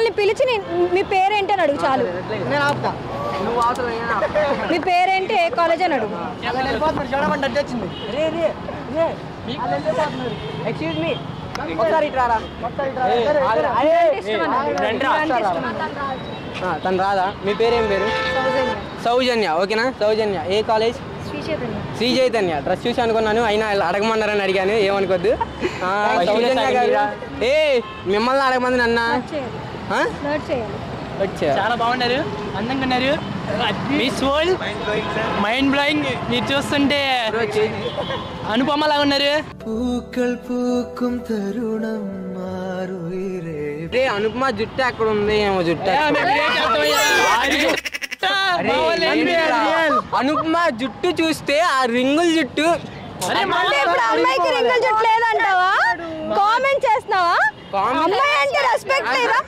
మిమ్మల్ని పిలిచి మీ పేరేంటి అని అడుగు చాలు. మీ పేరేంటి, ఏ కాలేజ్ అని అడుగు. తను రాదా? మీ పేరేం పేరు? సౌజన్య. ఓకేనా సౌజన్య, ఏ కాలేజ్? శ్రీ చైతన్య. డ్రెస్ చూసి అనుకున్నాను, అయినా అడగమన్నారని అడిగాను, ఏమనుకోద్దు. సౌజన్య గారు, ఏ మిమ్మల్ని అడగమంది నన్న. చాలా బాగున్నారు, అందంగా ఉన్నారు, విజువల్ మైండ్ బ్లోయింగ్. మీరు చూస్తుంటే అనుపమలా ఉన్నారు. అనుపమ జుట్టు ఎక్కడ ఉంది? ఏమో జుట్టు. అనుపమ జుట్టు చూస్తే ఆ రింగుల జుట్టు. ఇప్పుడు అమ్మాయికి రింగుల జుట్టు లేదంటావా? కామెంట్ చేస్తున్నావా? అమ్మాయి అంటే రెస్పెక్ట్ లేదా?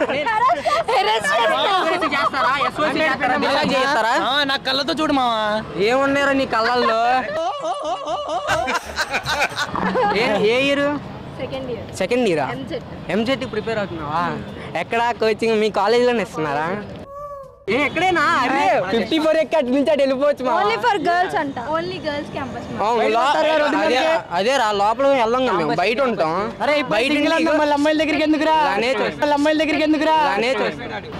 చేస్తారా? నా కళ్ళతో చూడు మావా, ఏమున్నారా నీ కళ్ళల్లో? ఏ ఇయర్? సెకండ్ ఇయరా? ఎంజెట్ ప్రిపేర్ అవుతున్నావా? ఎక్కడ కోచింగ్? మీ కాలేజీలోనే ఇస్తున్నారా? ఎక్కడైనా? అరే 54 ఎక్కి అటు నుంచి అటు వెళ్ళిపోవచ్చు. ఓన్లీ ఫర్ గర్ల్స్ అంట. Only girls campus. అదే రా, లోపల వెళ్ళాం కదా, మేము బయట ఉంటాం. అమ్మాయిల దగ్గరికి ఎందుకురా? అమ్మాయిల దగ్గరికి ఎందుకురా?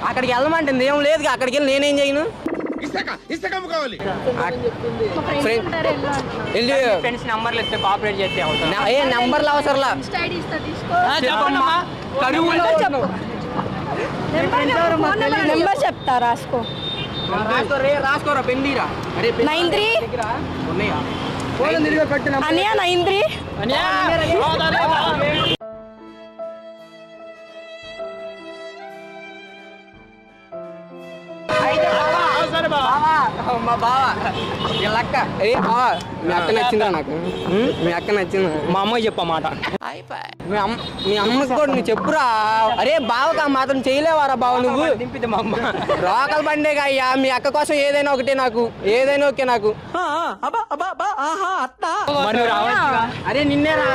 అక్కడికి వెళ్ళమంటుంది, ఏం లేదు. అక్కడికి వెళ్ళి నేనేం చేయను? ఫ్రెండ్స్ నంబర్లు ఇస్తే కోఆపరేట్ చేస్తే ఏ నంబర్లు అవసరంలా. నెంబర్ చెప్తా, రాసుకో. రాసుకోరా, పెండిరా. 93 అనియా 93. మా బావ వీళ్ళక్క. ఏ బావ, మీ అక్క నచ్చిందా? నాకు మీ అక్క నచ్చిందా? మా అమ్మాయి చెప్పమాట. మీ అమ్మకి కూడా నువ్వు చెప్పురా. అరే బావకు ఆ మాత్రం చేయలేవారా బావ నువ్వు? మా అమ్మ రోకల్ బండేగా అయ్యా. మీ అక్క కోసం ఏదైనా ఒకటే, నాకు ఏదైనా ఓకే. నాకు అరే నిన్నే రా.